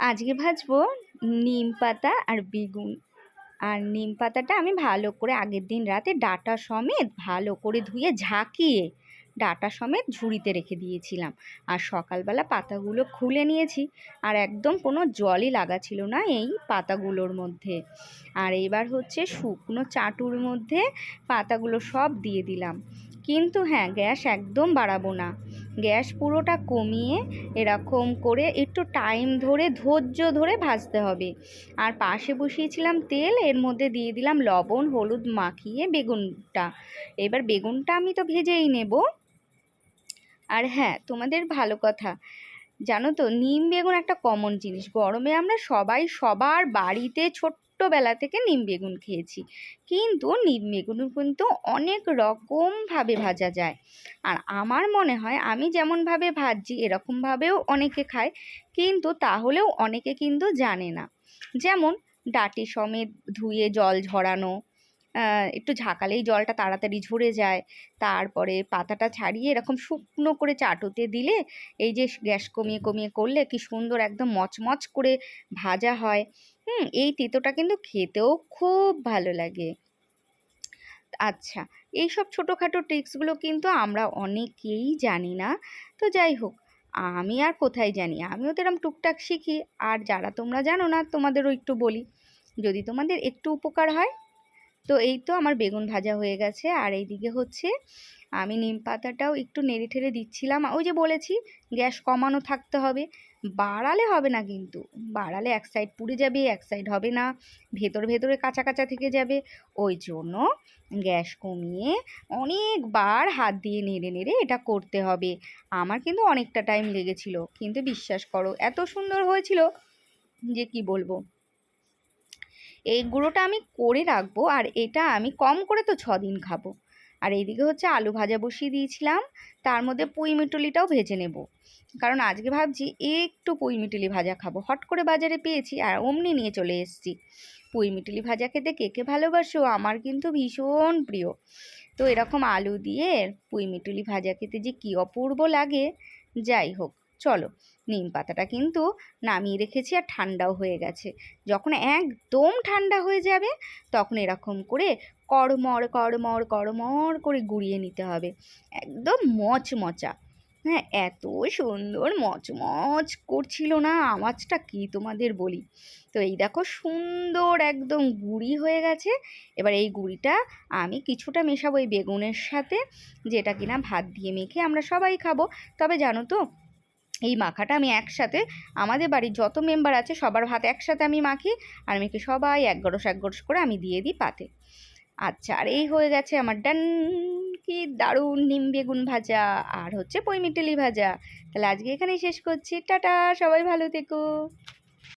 আজকে ভাজবো নিম পাতা আর বেগুন। আর নিম পাতাটা আমি ভালো করে আগের দিন রাতে ডাঁটা সমেত ভালো করে ধুয়ে ঝাঁকিয়ে ডাঁটা সমেত ঝুড়িতে রেখে দিয়েছিলাম। আর সকালবেলা পাতাগুলো খুলে নিয়েছি, আর একদম কোনো জলই লাগা ছিল না এই পাতাগুলোর মধ্যে। আর এবার হচ্ছে শুকনো চাটুর মধ্যে পাতাগুলো সব দিয়ে দিলাম। কিন্তু হ্যাঁ, গ্যাস একদম বাড়াবো না, গ্যাস পুরোটা কমিয়ে এরকম করে একটু টাইম ধরে ধৈর্য ধরে ভাজতে হবে। আর পাশে বসিয়েছিলাম তেল, এর মধ্যে দিয়ে দিলাম লবণ হলুদ মাখিয়ে বেগুনটা। এবার বেগুনটা আমি তো ভেজেই নেব। আর হ্যাঁ, তোমাদের ভালো কথা, জানো তো নিম বেগুন একটা কমন জিনিস। গরমে আমরা সবাই সবার বাড়িতে ছোট্টবেলা থেকে নিম বেগুন খেয়েছি, কিন্তু নিম বেগুন কিন্তু অনেক রকমভাবে ভাজা যায়। আর আমার মনে হয় আমি যেমনভাবে ভাজছি এরকমভাবেও অনেকে খায়, কিন্তু তাহলেও অনেকে কিন্তু জানে না। যেমন ডাঁটি সমেত ধুয়ে জল ঝরানো, একটু ঝাঁকালেই জলটা তাড়াতাড়ি ঝরে যায়। তারপরে পাতাটা ছাড়িয়ে এরকম শুকনো করে চাটুতে দিলে, এই যে গ্যাস কমিয়ে কমিয়ে করলে কি সুন্দর একদম মচমচ করে ভাজা হয়। এই তেঁতোটা কিন্তু খেতেও খুব ভালো লাগে। আচ্ছা, এইসব ছোটোখাটো ট্রিক্সগুলো কিন্তু আমরা অনেকেই জানি না। তো যাই হোক, আমি আর কোথায় জানি, আমিও তো এরকম টুকটাক শিখি। আর যারা তোমরা জানো না তোমাদেরও একটু বলি, যদি তোমাদের একটু উপকার হয়। তো এই তো আমার বেগুন ভাজা হয়ে গেছে, আর এইদিকে হচ্ছে আমি নিম পাতাটাও একটু নেড়ে ঠেড়ে দিচ্ছিলাম। ওই যে বলেছি, গ্যাস কমানো থাকতে হবে, বাড়ালে হবে না কিন্তু। বাড়ালে এক সাইড পুড়ে যাবে, এক সাইড হবে না, ভেতরে ভেতরে কাঁচা কাঁচা থেকে যাবে। ওই জন্য গ্যাস কমিয়ে অনেকবার হাত দিয়ে নেড়ে নেড়ে এটা করতে হবে। আমার কিন্তু অনেকটা টাইম লেগেছিল, কিন্তু বিশ্বাস করো এত সুন্দর হয়েছিল যে কি বলবো। এই গুঁড়োটা আমি করে রাখবো, আর এটা আমি কম করে তো 6 দিন খাবো। আর এইদিকে হচ্ছে আলু ভাজা বসিয়ে দিয়েছিলাম, তার মধ্যে পুঁই মিটুলিটাও ভেজে নেব। কারণ আজকে ভাবছি একটু পুঁই মিটুলি ভাজা খাবো, হট করে বাজারে পেয়েছি আর অমনি নিয়ে চলে এসেছি। পুঁই মিটুলি ভাজা খেতে কে কে ভালোবাসো? আমার কিন্তু ভীষণ প্রিয়। তো এরকম আলু দিয়ে পুঁই মিটুলি ভাজা খেতে যে কী অপূর্ব লাগে। যাই হোক, চলো, নিম পাতাটা কিন্তু নামিয়ে রেখেছি আর ঠান্ডাও হয়ে গেছে। যখন একদম ঠান্ডা হয়ে যাবে তখন এরকম করে কড়মড় কড়মড় কড়মড় করে গুঁড়িয়ে নিতে হবে, একদম মচমচা। হ্যাঁ, এত সুন্দর মচমচ করছিল না, আওয়াজটা কি তোমাদের বলি। তো এই দেখো সুন্দর একদম গুঁড়ি হয়ে গেছে। এবার এই গুঁড়িটা আমি কিছুটা মেশাবো এই বেগুনের সাথে, যেটা কিনা ভাত দিয়ে মেখে আমরা সবাই খাবো। তবে জানো তো, এই মাখাটা আমি একসাথে আমাদের বাড়ির যত মেম্বার আছে সবার ভাত একসাথে আমি মাখি, আর মেখে সবাই এক গরস করে আমি দিয়ে দিই পাতে। আচ্ছা, আর এই হয়ে গেছে আমার ডান, কি দারুণ নিম বেগুন ভাজা আর হচ্ছে পুঁই মিটুলি ভাজা। তাহলে আজকে এখানেই শেষ করছি, টাটা, সবাই ভালো থেকো।